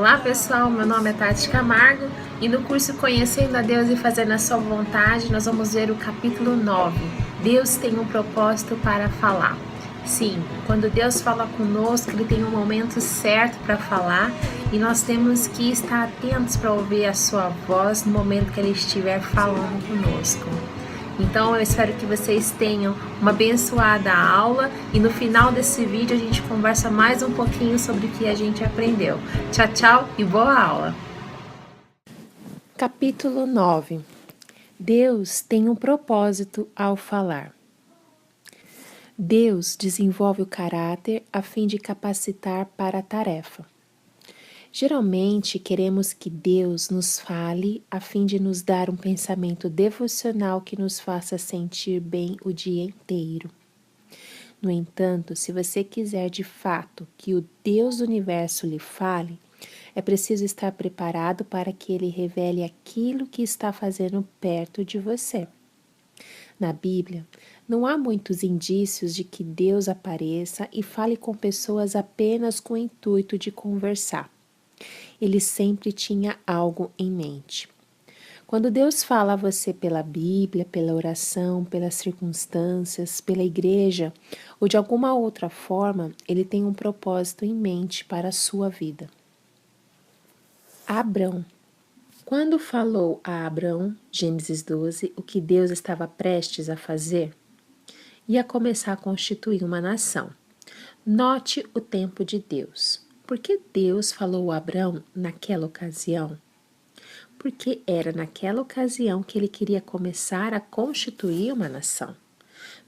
Olá pessoal, meu nome é Tati Camargo e no curso Conhecendo a Deus e Fazendo a Sua Vontade nós vamos ver o capítulo 9. Deus tem um propósito para falar. Sim, quando Deus fala conosco, Ele tem um momento certo para falar e nós temos que estar atentos para ouvir a Sua voz no momento que Ele estiver falando conosco. Então eu espero que vocês tenham uma abençoada aula e no final desse vídeo a gente conversa mais um pouquinho sobre o que a gente aprendeu. Tchau, tchau e boa aula! Capítulo 9. Deus tem um propósito ao falar. Deus desenvolve o caráter a fim de capacitar para a tarefa. Geralmente queremos que Deus nos fale a fim de nos dar um pensamento devocional que nos faça sentir bem o dia inteiro. No entanto, se você quiser de fato que o Deus do universo lhe fale, é preciso estar preparado para que ele revele aquilo que está fazendo perto de você. Na Bíblia, não há muitos indícios de que Deus apareça e fale com pessoas apenas com o intuito de conversar. Ele sempre tinha algo em mente. Quando Deus fala a você pela Bíblia, pela oração, pelas circunstâncias, pela igreja ou de alguma outra forma, Ele tem um propósito em mente para a sua vida. Abrão. Quando falou a Abrão, Gênesis 12, o que Deus estava prestes a fazer, ia começar a constituir uma nação. Note o tempo de Deus. Por que Deus falou a Abrão naquela ocasião? Porque era naquela ocasião que ele queria começar a constituir uma nação.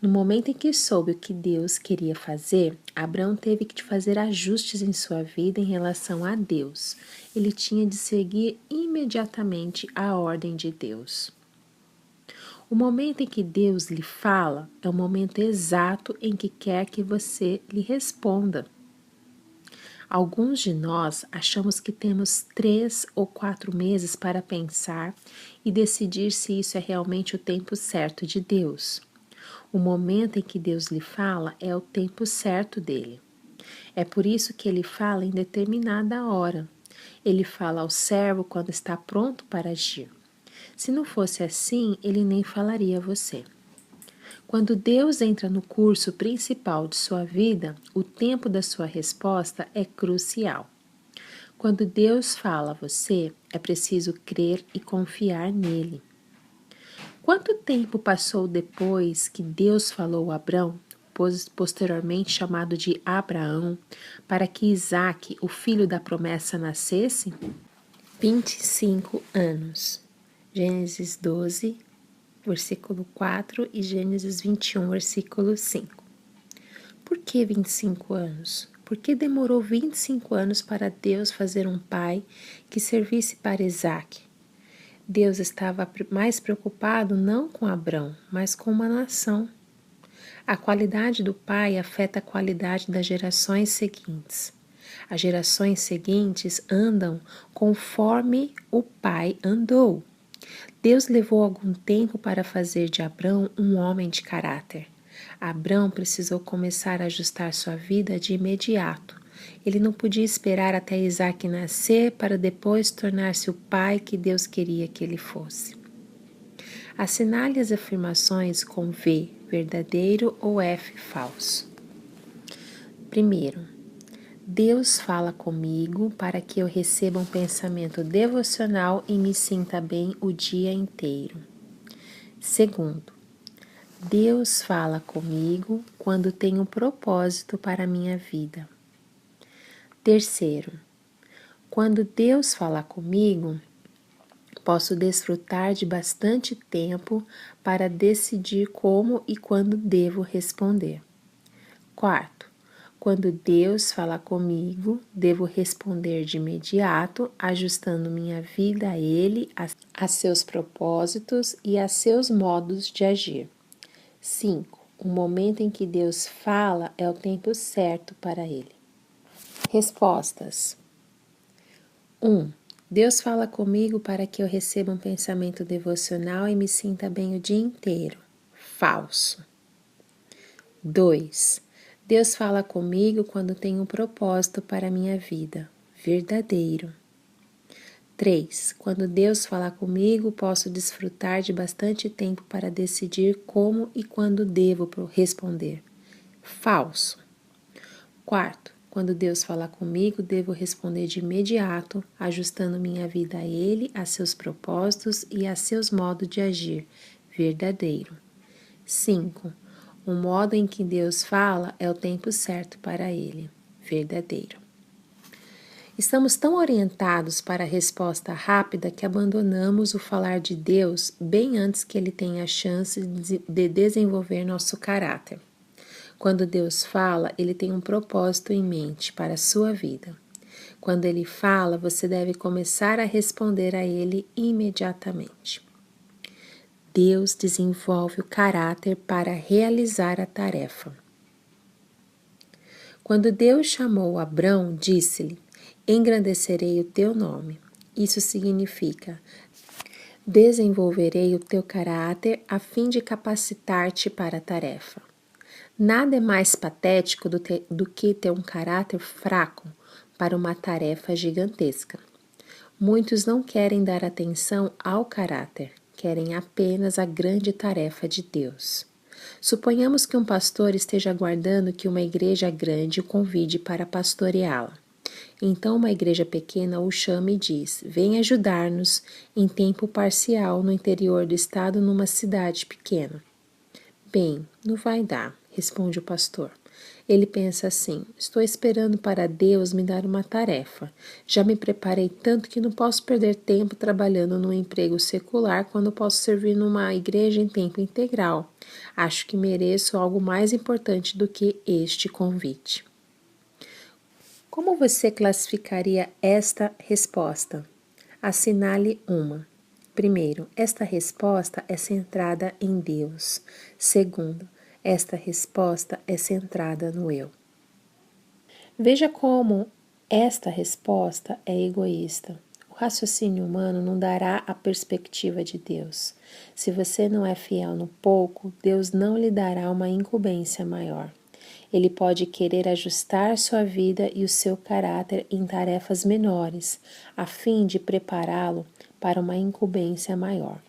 No momento em que soube o que Deus queria fazer, Abrão teve que fazer ajustes em sua vida em relação a Deus. Ele tinha de seguir imediatamente a ordem de Deus. O momento em que Deus lhe fala é o momento exato em que quer que você lhe responda. Alguns de nós achamos que temos 3 ou 4 meses para pensar e decidir se isso é realmente o tempo certo de Deus. O momento em que Deus lhe fala é o tempo certo dele. É por isso que ele fala em determinada hora. Ele fala ao servo quando está pronto para agir. Se não fosse assim, ele nem falaria a você. Quando Deus entra no curso principal de sua vida, o tempo da sua resposta é crucial. Quando Deus fala a você, é preciso crer e confiar nele. Quanto tempo passou depois que Deus falou a Abrão, posteriormente chamado de Abraão, para que Isaque, o filho da promessa, nascesse? 25 anos. Gênesis 12, versículo 4 e Gênesis 21, versículo 5. Por que 25 anos? Por que demorou 25 anos para Deus fazer um pai que servisse para Isaque? Deus estava mais preocupado não com Abrão, mas com uma nação. A qualidade do pai afeta a qualidade das gerações seguintes. As gerações seguintes andam conforme o pai andou. Deus levou algum tempo para fazer de Abrão um homem de caráter. Abrão precisou começar a ajustar sua vida de imediato. Ele não podia esperar até Isaque nascer para depois tornar-se o pai que Deus queria que ele fosse. Assinale as afirmações com V, verdadeiro, ou F, falso. Primeiro, Deus fala comigo para que eu receba um pensamento devocional e me sinta bem o dia inteiro. Segundo, Deus fala comigo quando tem um propósito para a minha vida. Terceiro, quando Deus fala comigo, posso desfrutar de bastante tempo para decidir como e quando devo responder. Quarto, quando Deus fala comigo, devo responder de imediato, ajustando minha vida a Ele, a seus propósitos e a seus modos de agir. 5. O momento em que Deus fala é o tempo certo para Ele. Respostas. 1. Deus fala comigo para que eu receba um pensamento devocional e me sinta bem o dia inteiro. Falso. 2. Deus fala comigo quando tem um propósito para a minha vida. Verdadeiro. 3. Quando Deus falar comigo, posso desfrutar de bastante tempo para decidir como e quando devo responder. Falso. 4. Quando Deus falar comigo, devo responder de imediato, ajustando minha vida a Ele, a seus propósitos e a seus modos de agir. Verdadeiro. 5. O modo em que Deus fala é o tempo certo para Ele. Verdadeiro. Estamos tão orientados para a resposta rápida que abandonamos o falar de Deus bem antes que Ele tenha a chance de desenvolver nosso caráter. Quando Deus fala, Ele tem um propósito em mente para a sua vida. Quando Ele fala, você deve começar a responder a Ele imediatamente. Deus desenvolve o caráter para realizar a tarefa. Quando Deus chamou Abrão, disse-lhe: engrandecerei o teu nome. Isso significa: desenvolverei o teu caráter a fim de capacitar-te para a tarefa. Nada é mais patético do que ter um caráter fraco para uma tarefa gigantesca. Muitos não querem dar atenção ao caráter, querem apenas a grande tarefa de Deus. Suponhamos que um pastor esteja aguardando que uma igreja grande o convide para pastoreá-la. Então uma igreja pequena o chama e diz: vem ajudar-nos em tempo parcial no interior do estado numa cidade pequena. Bem, não vai dar, responde o pastor. Ele pensa assim: estou esperando para Deus me dar uma tarefa. Já me preparei tanto que não posso perder tempo trabalhando num emprego secular quando posso servir numa igreja em tempo integral. Acho que mereço algo mais importante do que este convite. Como você classificaria esta resposta? Assinale uma. Primeiro, esta resposta é centrada em Deus. Segundo, esta resposta é centrada no eu. Veja como esta resposta é egoísta. O raciocínio humano não dará a perspectiva de Deus. Se você não é fiel no pouco, Deus não lhe dará uma incumbência maior. Ele pode querer ajustar sua vida e o seu caráter em tarefas menores, a fim de prepará-lo para uma incumbência maior.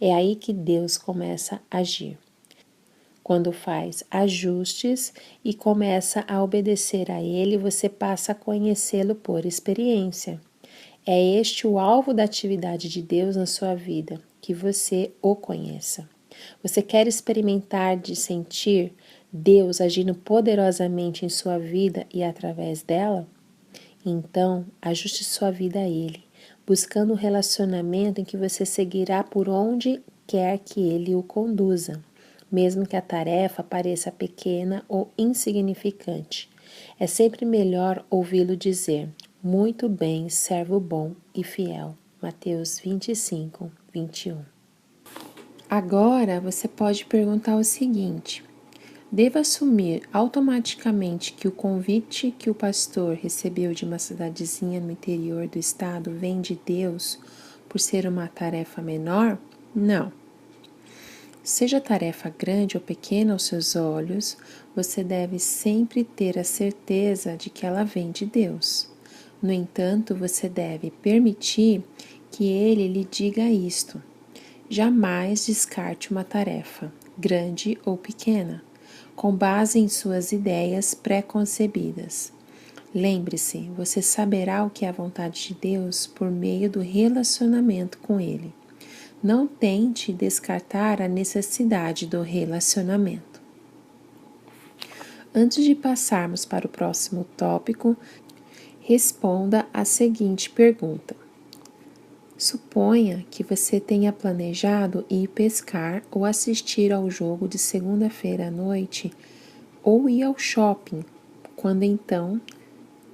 É aí que Deus começa a agir. Quando faz ajustes e começa a obedecer a Ele, você passa a conhecê-lo por experiência. É este o alvo da atividade de Deus na sua vida, que você o conheça. Você quer experimentar de sentir Deus agindo poderosamente em sua vida e através dela? Então, ajuste sua vida a Ele, buscando um relacionamento em que você seguirá por onde quer que Ele o conduza, mesmo que a tarefa pareça pequena ou insignificante. É sempre melhor ouvi-lo dizer: muito bem, servo bom e fiel. Mateus 25, 21. Agora você pode perguntar o seguinte: devo assumir automaticamente que o convite que o pastor recebeu de uma cidadezinha no interior do estado vem de Deus por ser uma tarefa menor? Não. Seja a tarefa grande ou pequena aos seus olhos, você deve sempre ter a certeza de que ela vem de Deus. No entanto, você deve permitir que Ele lhe diga isto. Jamais descarte uma tarefa, grande ou pequena, com base em suas ideias pré-concebidas. Lembre-se, você saberá o que é a vontade de Deus por meio do relacionamento com Ele. Não tente descartar a necessidade do relacionamento. Antes de passarmos para o próximo tópico, responda a seguinte pergunta. Suponha que você tenha planejado ir pescar ou assistir ao jogo de segunda-feira à noite ou ir ao shopping, quando então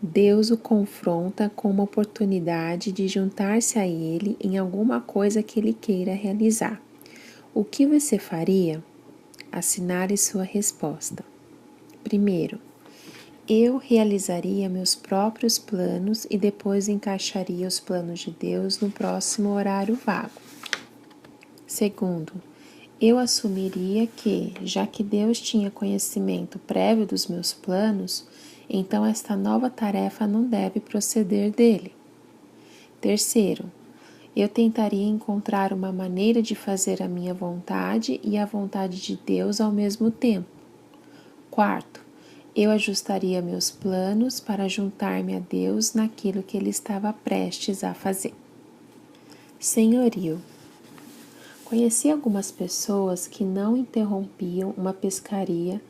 Deus o confronta com uma oportunidade de juntar-se a Ele em alguma coisa que Ele queira realizar. O que você faria? Assinale sua resposta. Primeiro, eu realizaria meus próprios planos e depois encaixaria os planos de Deus no próximo horário vago. Segundo, eu assumiria que, já que Deus tinha conhecimento prévio dos meus planos, então esta nova tarefa não deve proceder dele. Terceiro, eu tentaria encontrar uma maneira de fazer a minha vontade e a vontade de Deus ao mesmo tempo. Quarto, eu ajustaria meus planos para juntar-me a Deus naquilo que ele estava prestes a fazer. Senhorio. Conheci algumas pessoas que não interrompiam uma pescaria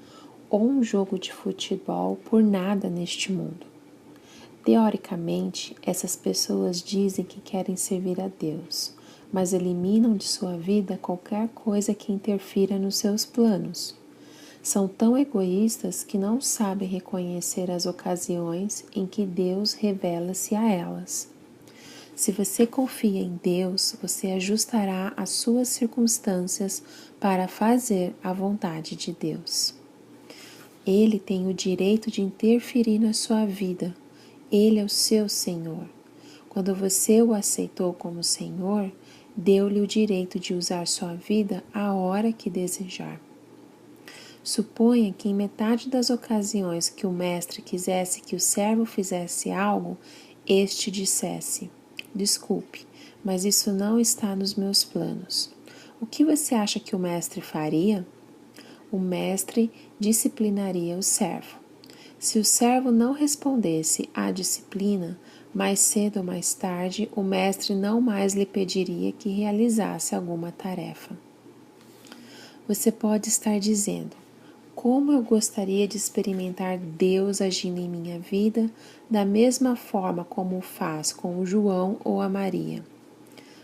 ou um jogo de futebol por nada neste mundo. Teoricamente, essas pessoas dizem que querem servir a Deus, mas eliminam de sua vida qualquer coisa que interfira nos seus planos. São tão egoístas que não sabem reconhecer as ocasiões em que Deus revela-se a elas. Se você confia em Deus, você ajustará as suas circunstâncias para fazer a vontade de Deus. Ele tem o direito de interferir na sua vida. Ele é o seu Senhor. Quando você o aceitou como Senhor, deu-lhe o direito de usar sua vida a hora que desejar. Suponha que em metade das ocasiões que o mestre quisesse que o servo fizesse algo, este dissesse: desculpe, mas isso não está nos meus planos. O que você acha que o mestre faria? O mestre disciplinaria o servo. Se o servo não respondesse à disciplina, mais cedo ou mais tarde, o mestre não mais lhe pediria que realizasse alguma tarefa. Você pode estar dizendo: como eu gostaria de experimentar Deus agindo em minha vida da mesma forma como o faz com o João ou a Maria.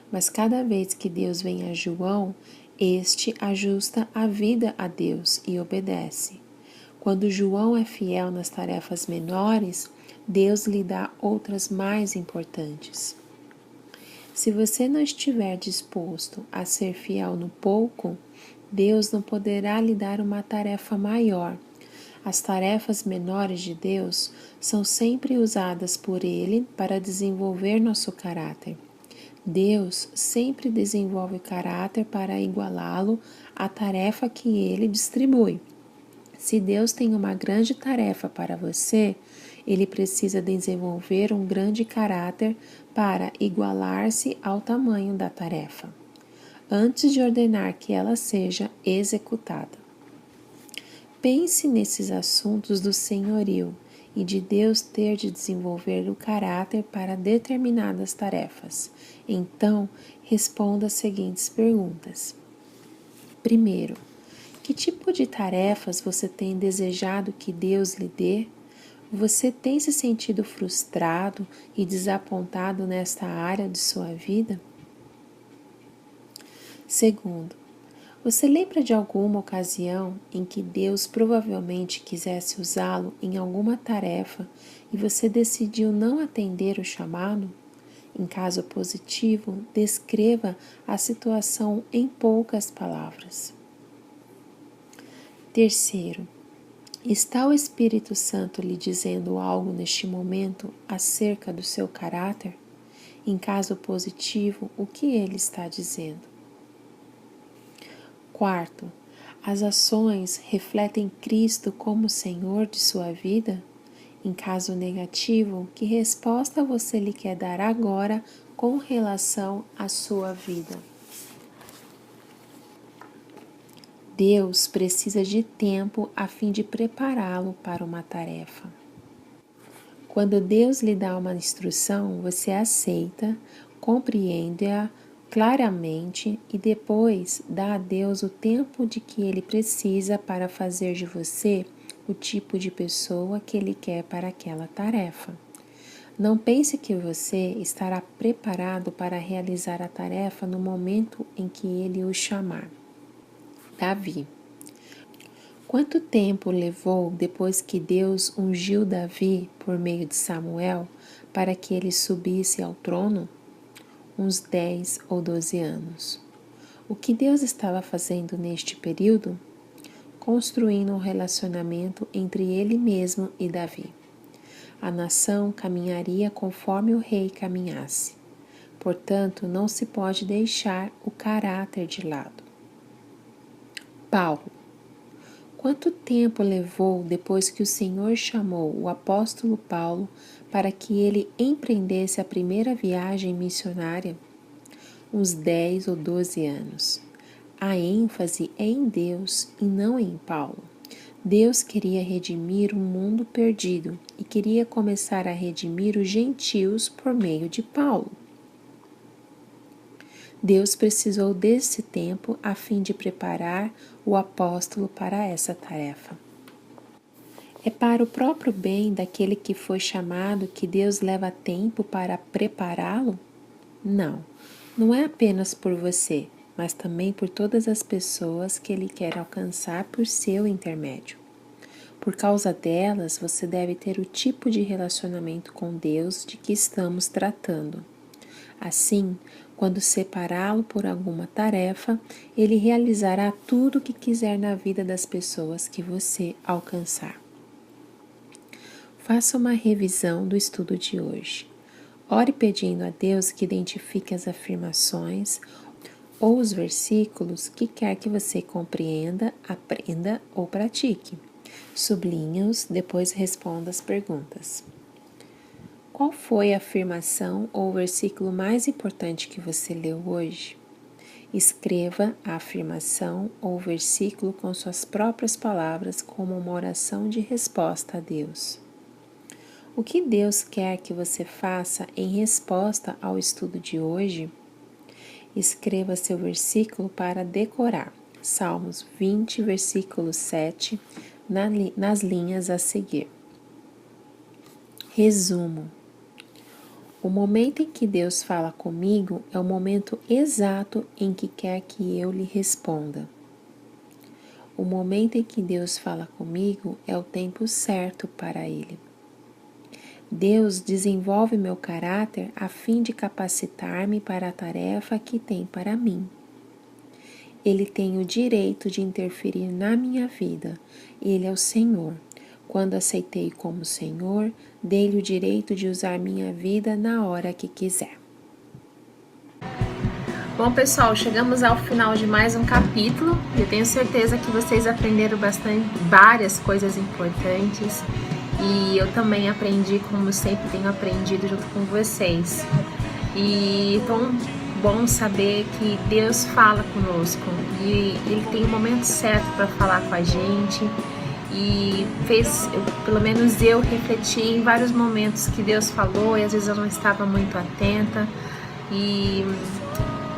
Mas cada vez que Deus vem a João, este ajusta a vida a Deus e obedece. Quando João é fiel nas tarefas menores, Deus lhe dá outras mais importantes. Se você não estiver disposto a ser fiel no pouco, Deus não poderá lhe dar uma tarefa maior. As tarefas menores de Deus são sempre usadas por Ele para desenvolver nosso caráter. Deus sempre desenvolve o caráter para igualá-lo à tarefa que Ele distribui. Se Deus tem uma grande tarefa para você, Ele precisa desenvolver um grande caráter para igualar-se ao tamanho da tarefa, antes de ordenar que ela seja executada. Pense nesses assuntos do senhorio e de Deus ter de desenvolver o caráter para determinadas tarefas. Então, responda as seguintes perguntas. Primeiro, que tipo de tarefas você tem desejado que Deus lhe dê? Você tem se sentido frustrado e desapontado nesta área de sua vida? Segundo, você lembra de alguma ocasião em que Deus provavelmente quisesse usá-lo em alguma tarefa e você decidiu não atender o chamado? Em caso positivo, descreva a situação em poucas palavras. Terceiro, está o Espírito Santo lhe dizendo algo neste momento acerca do seu caráter? Em caso positivo, o que ele está dizendo? Quarto, as ações refletem Cristo como Senhor de sua vida? Em caso negativo, que resposta você lhe quer dar agora com relação à sua vida? Deus precisa de tempo a fim de prepará-lo para uma tarefa. Quando Deus lhe dá uma instrução, você aceita, compreende-a claramente e depois dá a Deus o tempo de que Ele precisa para fazer de você o tipo de pessoa que Ele quer para aquela tarefa. Não pense que você estará preparado para realizar a tarefa no momento em que Ele o chamar. Davi. Quanto tempo levou depois que Deus ungiu Davi por meio de Samuel para que ele subisse ao trono? Uns 10 ou 12 anos. O que Deus estava fazendo neste período? Construindo um relacionamento entre ele mesmo e Davi. A nação caminharia conforme o rei caminhasse. Portanto, não se pode deixar o caráter de lado. Paulo. Quanto tempo levou depois que o Senhor chamou o apóstolo Paulo para que ele empreendesse a primeira viagem missionária? Uns 10 ou 12 anos. A ênfase é em Deus e não em Paulo. Deus queria redimir um mundo perdido e queria começar a redimir os gentios por meio de Paulo. Deus precisou desse tempo a fim de preparar o apóstolo para essa tarefa. É para o próprio bem daquele que foi chamado que Deus leva tempo para prepará-lo? Não, não é apenas por você, mas também por todas as pessoas que Ele quer alcançar por seu intermédio. Por causa delas, você deve ter o tipo de relacionamento com Deus de que estamos tratando. Assim, quando separá-lo por alguma tarefa, Ele realizará tudo o que quiser na vida das pessoas que você alcançar. Faça uma revisão do estudo de hoje. Ore pedindo a Deus que identifique as afirmações ou os versículos que quer que você compreenda, aprenda ou pratique. Sublinhe-os, depois responda as perguntas. Qual foi a afirmação ou o versículo mais importante que você leu hoje? Escreva a afirmação ou o versículo com suas próprias palavras como uma oração de resposta a Deus. O que Deus quer que você faça em resposta ao estudo de hoje? Escreva seu versículo para decorar. Salmos 20, versículo 7, nas linhas a seguir. Resumo. O momento em que Deus fala comigo é o momento exato em que quer que eu lhe responda. O momento em que Deus fala comigo é o tempo certo para Ele. Deus desenvolve meu caráter a fim de capacitar-me para a tarefa que tem para mim. Ele tem o direito de interferir na minha vida. Ele é o Senhor. Quando aceitei como Senhor, dei-lhe o direito de usar minha vida na hora que quiser. Bom, pessoal, chegamos ao final de mais um capítulo. Eu tenho certeza que vocês aprenderam várias coisas importantes. E eu também aprendi, como sempre tenho aprendido junto com vocês. E tão bom saber que Deus fala conosco. E Ele tem o momento certo para falar com a gente. E pelo menos eu refleti em vários momentos que Deus falou e às vezes eu não estava muito atenta. E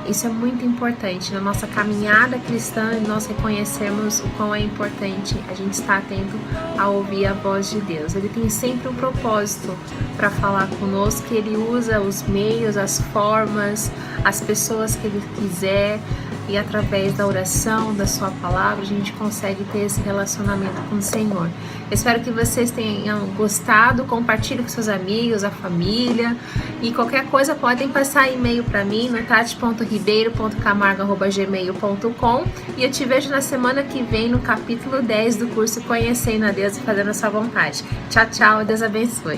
isso é muito importante na nossa caminhada cristã, nós reconhecermos o quão é importante a gente estar atento a ouvir a voz de Deus. Ele tem sempre um propósito para falar conosco, Ele usa os meios, as formas, as pessoas que Ele quiser, e através da oração, da sua palavra, a gente consegue ter esse relacionamento com o Senhor. Eu espero que vocês tenham gostado, compartilhe com seus amigos, a família, e qualquer coisa podem passar e-mail para mim no tati.ribeiro.camargo@gmail.com, e eu te vejo na semana que vem no capítulo 10 do curso Conhecendo a Deus e Fazendo a Sua Vontade. Tchau, tchau, Deus abençoe.